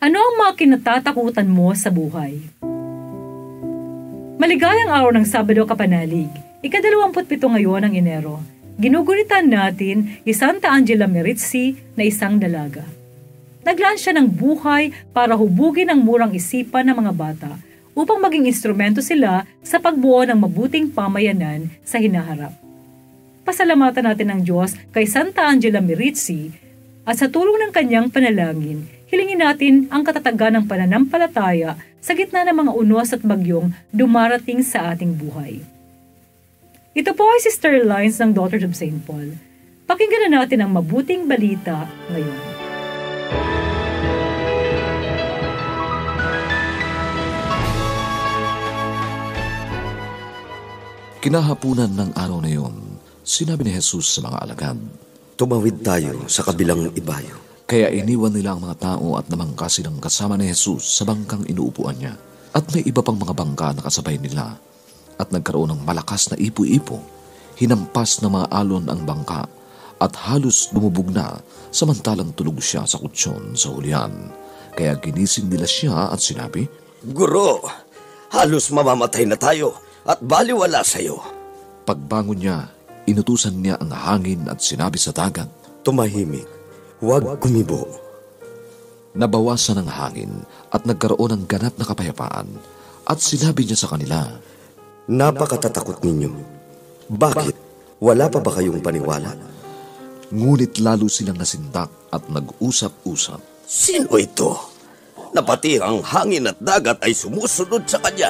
Ano ang mga kinatatakutan mo sa buhay? Maligayang araw ng Sabado Kapanalig, ika-27 ngayon ng Enero. Ginugunitan natin si Santa Angela Merici na isang dalaga. Naglaan siya ng buhay para hubugin ang murang isipan ng mga bata upang maging instrumento sila sa pagbuo ng mabuting pamayanan sa hinaharap. Pasalamatan natin ng Diyos kay Santa Angela Merici at sa tulong ng kanyang panalangin, hilingin natin ang katatagan ng pananampalataya sa gitna ng mga unos at bagyong dumarating sa ating buhay. Ito po ay Sister Lines ng Daughters of St. Paul. Pakinggan na natin ang mabuting balita ngayon. Kinahapunan ng araw na iyon, sinabi ni Jesus sa mga alagad, "Tumawid tayo sa kabilang ibayo." Kaya iniwan nila ang mga tao at namangka silang kasama ni Jesus sa bangkang inuupuan niya. At may iba pang mga bangka na kasabay nila. At nagkaroon ng malakas na ipo-ipo. Hinampas ng mga alon ang bangka at halos lumubog na samantalang tulog siya sa kutsyon sa hulihan. Kaya ginising nila siya at sinabi, "Guro, halos mamamatay na tayo at baliwala sa iyo." Pagbangon niya, inutusan niya ang hangin at sinabi sa dagat, "Tumahimik, huwag gumibo." Nabawasan ang hangin at nagkaroon ng ganap na kapayapaan at sinabi niya sa kanila, "Napakatatakot ninyo. Bakit? Wala pa ba kayong paniwala?" Ngunit lalo silang nasindak at nag-usap-usap. "Sino ito? Na pati ang hangin at dagat ay sumusunod sa kanya."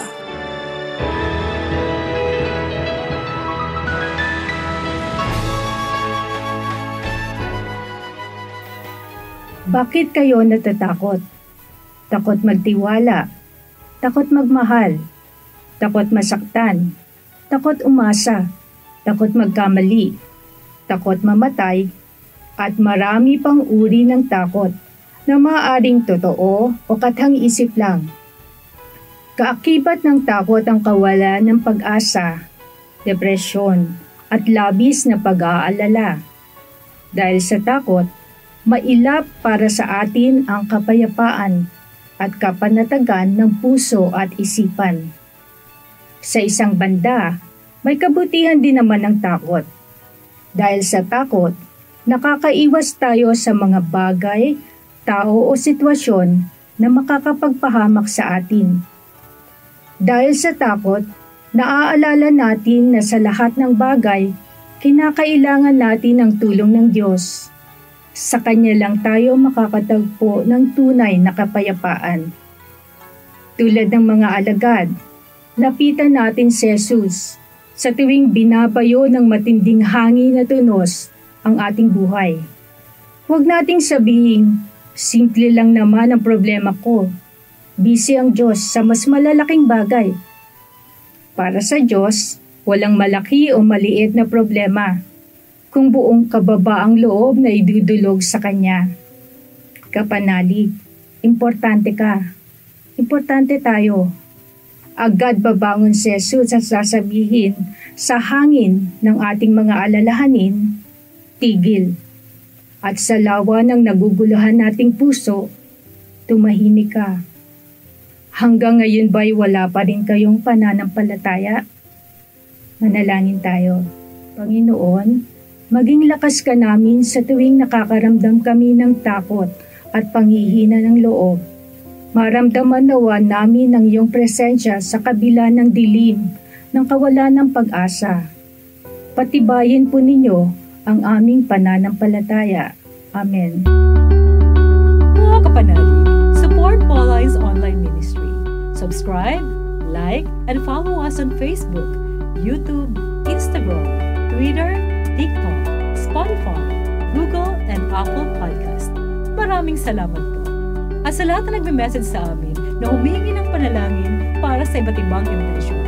Bakit kayo natatakot? Takot magtiwala, takot magmahal, takot masaktan, takot umasa, takot magkamali, takot mamatay, at marami pang uri ng takot na maaaring totoo o kathang-isip lang. Kaakibat ng takot ang kawalan ng pag-asa, depresyon, at labis na pag-aalala. Dahil sa takot, mailap para sa atin ang kapayapaan at kapanatagan ng puso at isipan. Sa isang banda, may kabutihan din naman ng takot. Dahil sa takot, nakakaiwas tayo sa mga bagay, tao o sitwasyon na makakapagpahamak sa atin. Dahil sa takot, naaalala natin na sa lahat ng bagay, kinakailangan natin ang tulong ng Diyos. Sa Kanya lang tayo makakatagpo ng tunay na kapayapaan. Tulad ng mga alagad, lapitan natin si Jesus sa tuwing binabayo ng matinding hangin at unos ang ating buhay. Huwag nating sabihin, simple lang naman ang problema ko. Busy ang Diyos sa mas malalaking bagay. Para sa Diyos, walang malaki o maliit na problema kung buong kababaang loob na idudulog sa Kanya. Kapanalig, importante ka. Importante tayo. Agad babangon si Jesus at sasabihin sa hangin ng ating mga alalahanin, tigil. At sa lawa ng naguguluhan nating puso, tumahimik ka. Hanggang ngayon ba'y wala pa rin kayong pananampalataya? Manalangin tayo. Panginoon, maging lakas ka namin sa tuwing nakakaramdam kami ng takot at panghihina ng loob. Maramdaman nawa namin ang iyong presensya sa kabila ng dilim ng kawalan ng pag-asa. Patibayin po ninyo ang aming pananampalataya. Amen. Mga kapanalig, support Pauline's online ministry. Subscribe, like, and follow us on Facebook, YouTube, Instagram, Twitter, TikTok, Spotify, Google, and Apple Podcast. Maraming salamat po. At sa lahat na nagme-message sa amin na humingi ng panalangin para sa iba't ibang intensyon.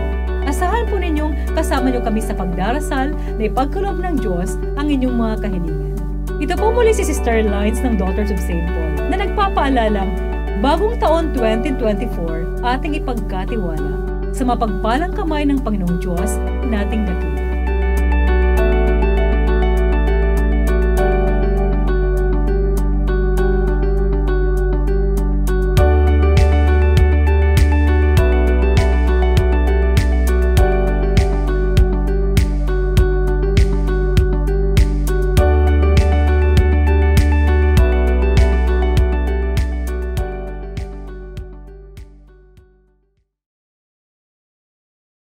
Asahan po ninyong kasama niyo kami sa pagdarasal na ipagkaloob ng Diyos ang inyong mga kahilingan. Ito po muli si Sister Lines ng Daughters of St. Paul na nagpapaalalang bagong taon 2024 ating ipagkatiwala sa mapagpalang kamay ng Panginoong Diyos nating dakila.